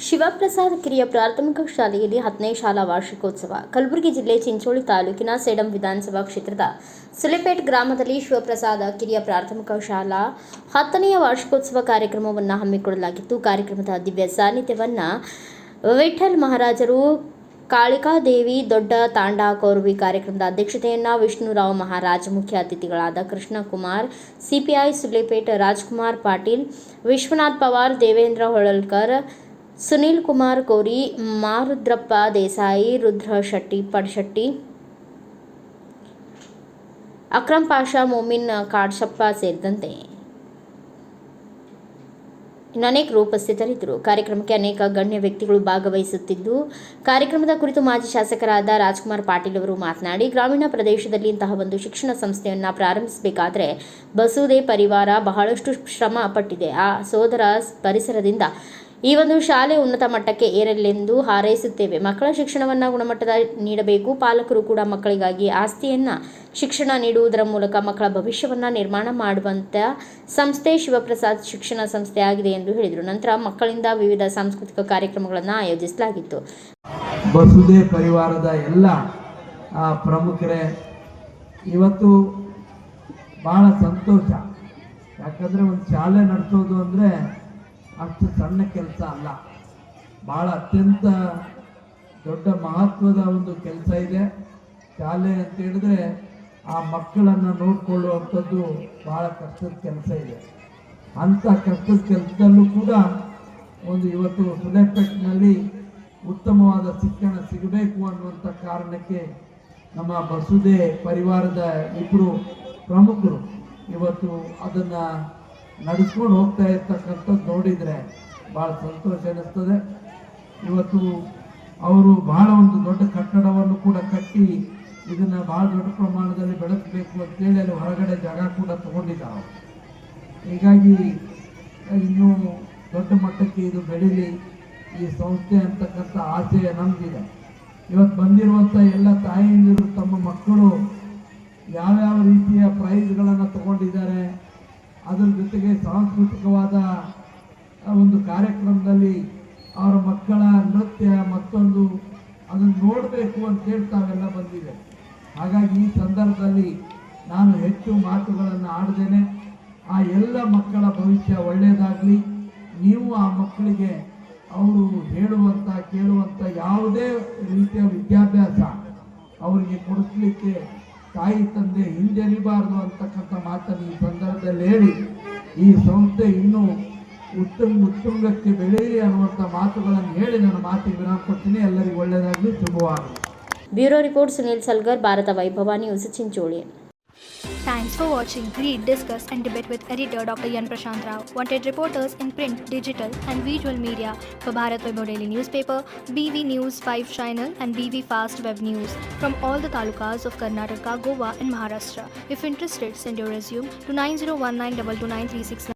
ಶಿವಪ್ರಸಾದ್ ಕಿರಿಯ ಪ್ರಾಥಮಿಕ ಶಾಲೆಯಲ್ಲಿ 10ನೇ ಶಾಲಾ ವಾರ್ಷಿಕೋತ್ಸವ. ಕಲಬುರಗಿ ಜಿಲ್ಲೆ ಚಿಂಚೋಳಿ ತಾಲೂಕಿನ ಸೇಡಂ ವಿಧಾನಸಭಾ ಕ್ಷೇತ್ರದ ಸುಲೇಪೇಟ್ ಗ್ರಾಮದಲ್ಲಿ ಶಿವಪ್ರಸಾದ್ ಕಿರಿಯ ಪ್ರಾಥಮಿಕ ಶಾಲಾ 10ನೇ ವಾರ್ಷಿಕೋತ್ಸವ ಕಾರ್ಯಕ್ರಮವನ್ನು ಹಮ್ಮಿಕೊಳ್ಳಲಾಗಿತ್ತು. ಕಾರ್ಯಕ್ರಮದ ದಿವ್ಯ ಸಾನ್ನಿಧ್ಯವನ್ನು ವಿಠ್ಠಲ್ ಮಹಾರಾಜರು, ಕಾಳಿಕಾದೇವಿ ದೊಡ್ಡ ತಾಂಡಾ ಕೌರವಿ ಕಾರ್ಯಕ್ರಮದ ಅಧ್ಯಕ್ಷತೆಯನ್ನು ವಿಷ್ಣುರಾವ್ ಮಹಾರಾಜ್, ಮುಖ್ಯ ಅತಿಥಿಗಳಾದ ಕೃಷ್ಣಕುಮಾರ್, ಸಿಪಿಐ ಸುಲೇಪೇಟ್, ರಾಜ್ಕುಮಾರ್ ಪಾಟೀಲ್, ವಿಶ್ವನಾಥ್ ಪವಾರ್, ದೇವೇಂದ್ರ ಹೊಳಲ್ಕರ್, ಸುನೀಲ್ ಕುಮಾರ್ ಕೋರಿ, ಮಾರುದ್ರಪ್ಪ ದೇಸಾಯಿ, ರುದ್ರ ಶೆಟ್ಟಿ ಪಡಶೆಟ್ಟಿ, ಅಕ್ರಂ ಪಾಷಾ, ಮೊಮಿನ್ ಕಾಡ್ಶಪ್ಪ ಸೇರಿದಂತೆ ಅನೇಕರು ಉಪಸ್ಥಿತರಿದ್ದರು. ಕಾರ್ಯಕ್ರಮಕ್ಕೆ ಅನೇಕ ಗಣ್ಯ ವ್ಯಕ್ತಿಗಳು ಭಾಗವಹಿಸುತ್ತಿದ್ದು, ಕಾರ್ಯಕ್ರಮದ ಕುರಿತು ಮಾಜಿ ಶಾಸಕರಾದ ರಾಜ್ಕುಮಾರ್ ಪಾಟೀಲ್ ಅವರು ಮಾತನಾಡಿ, ಗ್ರಾಮೀಣ ಪ್ರದೇಶದಲ್ಲಿ ಇಂತಹ ಒಂದು ಶಿಕ್ಷಣ ಸಂಸ್ಥೆಯನ್ನು ಪ್ರಾರಂಭಿಸಬೇಕಾದರೆ ಬಸುದೇ ಪರಿವಾರ ಬಹಳಷ್ಟು ಶ್ರಮ ಪಟ್ಟಿದೆ. ಆ ಸೋದರ ಪರಿಸರದಿಂದ ಈ ಒಂದು ಶಾಲೆ ಉನ್ನತ ಮಟ್ಟಕ್ಕೆ ಏರಲೆಂದು ಹಾರೈಸುತ್ತೇವೆ. ಮಕ್ಕಳ ಶಿಕ್ಷಣವನ್ನು ಗುಣಮಟ್ಟದ ನೀಡಬೇಕು. ಪಾಲಕರು ಕೂಡ ಮಕ್ಕಳಿಗಾಗಿ ಆಸ್ತಿಯನ್ನು ಶಿಕ್ಷಣ ನೀಡುವುದರ ಮೂಲಕ ಮಕ್ಕಳ ಭವಿಷ್ಯವನ್ನು ನಿರ್ಮಾಣ ಮಾಡುವಂಥ ಸಂಸ್ಥೆ ಶಿವಪ್ರಸಾದ್ ಶಿಕ್ಷಣ ಸಂಸ್ಥೆ ಆಗಿದೆ ಎಂದು ಹೇಳಿದರು. ನಂತರ ಮಕ್ಕಳಿಂದ ವಿವಿಧ ಸಾಂಸ್ಕೃತಿಕ ಕಾರ್ಯಕ್ರಮಗಳನ್ನು ಆಯೋಜಿಸಲಾಗಿತ್ತು. ಬಸುದೇ ಪರಿವಾರದ ಎಲ್ಲ ಪ್ರಮುಖರೇ, ಇವತ್ತು ಬಹಳ ಸಂತೋಷ. ಯಾಕಂದರೆ ಒಂದು ಶಾಲೆ ನಡೆಸೋದು ಅಂದರೆ ಅಷ್ಟು ಸಣ್ಣ ಕೆಲಸ ಅಲ್ಲ, ಭಾಳ ಅತ್ಯಂತ ದೊಡ್ಡ ಮಹತ್ವದ ಒಂದು ಕೆಲಸ ಇದೆ. ಶಾಲೆ ಅಂತ ಹೇಳಿದ್ರೆ ಆ ಮಕ್ಕಳನ್ನು ನೋಡಿಕೊಳ್ಳುವಂಥದ್ದು ಭಾಳ ಕಷ್ಟದ ಕೆಲಸ ಇದೆ. ಅಂಥ ಕಷ್ಟದ ಕೆಲಸದಲ್ಲೂ ಕೂಡ ಇವತ್ತು ಸುಲೇಪೇಟ್ನಲ್ಲಿ ಉತ್ತಮವಾದ ಶಿಕ್ಷಣ ಸಿಗಬೇಕು ಅನ್ನುವಂಥ ಕಾರಣಕ್ಕೆ ನಮ್ಮ ಬಸುದೇ ಪರಿವಾರದ ಇಬ್ಬರು ಪ್ರಮುಖರು ಇವತ್ತು ಅದನ್ನು ನಡೆಸ್ಕೊಂಡು ಹೋಗ್ತಾ ಇರ್ತಕ್ಕಂಥದ್ದು ನೋಡಿದರೆ ಭಾಳ ಸಂತೋಷ ಅನ್ನಿಸ್ತದೆ. ಇವತ್ತು ಅವರು ಬಹಳ ಒಂದು ದೊಡ್ಡ ಕಟ್ಟಡವನ್ನು ಕೂಡ ಕಟ್ಟಿ ಇದನ್ನು ಭಾಳ ದೊಡ್ಡ ಪ್ರಮಾಣದಲ್ಲಿ ಬೆಳೆಸಬೇಕು ಅಂತೇಳಿ ಅಲ್ಲಿ ಹೊರಗಡೆ ಜಾಗ ಕೂಡ ತಗೊಂಡಿದ್ದಾರೆ. ಹೀಗಾಗಿ ಇನ್ನೂ ದೊಡ್ಡ ಮಟ್ಟಕ್ಕೆ ಇದು ಬೆಳೀಲಿ ಈ ಸಂಸ್ಥೆ ಅಂತಕ್ಕಂಥ ಆಶಯ ನಮಗಿದೆ. ಇವತ್ತು ಬಂದಿರುವಂಥ ಎಲ್ಲ ತಾಯಿಯಂದಿರು ತಮ್ಮ ಮಕ್ಕಳು ಯಾವ್ಯಾವ ರೀತಿಯ ಪ್ರೈಸ್ಗಳನ್ನು ತಗೊಂಡಿದ್ದಾರೆ, ಅದರ ಜೊತೆಗೆ ಸಾಂಸ್ಕೃತಿಕವಾದ ಒಂದು ಕಾರ್ಯಕ್ರಮದಲ್ಲಿ ಅವರ ಮಕ್ಕಳ ನೃತ್ಯ ಮತ್ತೊಂದು ಅದನ್ನು ನೋಡಬೇಕು ಅಂತೇಳಿ ತಾವೆಲ್ಲ ಬಂದಿದೆ. ಹಾಗಾಗಿ ಈ ಸಂದರ್ಭದಲ್ಲಿ ನಾನು ಹೆಚ್ಚು ಮಾತುಗಳನ್ನು ಆಡ್ದೇನೆ, ಆ ಎಲ್ಲ ಮಕ್ಕಳ ಭವಿಷ್ಯ ಒಳ್ಳೆಯದಾಗಲಿ. ನೀವು ಆ ಮಕ್ಕಳಿಗೆ ಅವರು ಹೇಳುವಂಥ ಕೇಳುವಂಥ ಯಾವುದೇ ರೀತಿಯ ವಿದ್ಯಾಭ್ಯಾಸ ಅವರಿಗೆ ಕೊಡಿಸ್ಲಿಕ್ಕೆ ತಾಯಿ ತಂದೆ ಹಿಂಜರಿಬಾರದು ಅಂತಕ್ಕಂಥ ಮಾತನ್ನು ಈ ಸಂದರ್ಭದಲ್ಲಿ ಹೇಳಿ, ಈ ಸಂಸ್ಥೆ ಇನ್ನೂ ಉತ್ತುಂಗಕ್ಕೆ ಬೆಳೆಯಲಿ ಅನ್ನುವಂಥ ಮಾತುಗಳನ್ನು ಹೇಳಿ ನನ್ನ ಮಾತಿಗೆ ವಿರಾಮ ಕೊಡ್ತೀನಿ. ಎಲ್ಲರಿಗೂ ಒಳ್ಳೆಯದಾಗಲಿ, ಶುಭವಾಗಲಿ. ಬ್ಯೂರೋ ರಿಪೋರ್ಟ್ ಸುನೀಲ್ ಸಲ್ಗರ್, ಭಾರತ ವೈಭವ news, Chincholi. Thanks for watching. Read, discuss and debate with editor Dr. Yan Prashant Rao. Wanted reporters in print, digital and visual media for Bharat Vaibhav Daily Newspaper, BV News 5 Channel and BV Fast Web News from all the talukas of Karnataka, Goa and Maharashtra. If interested, send your resume to 9019229369.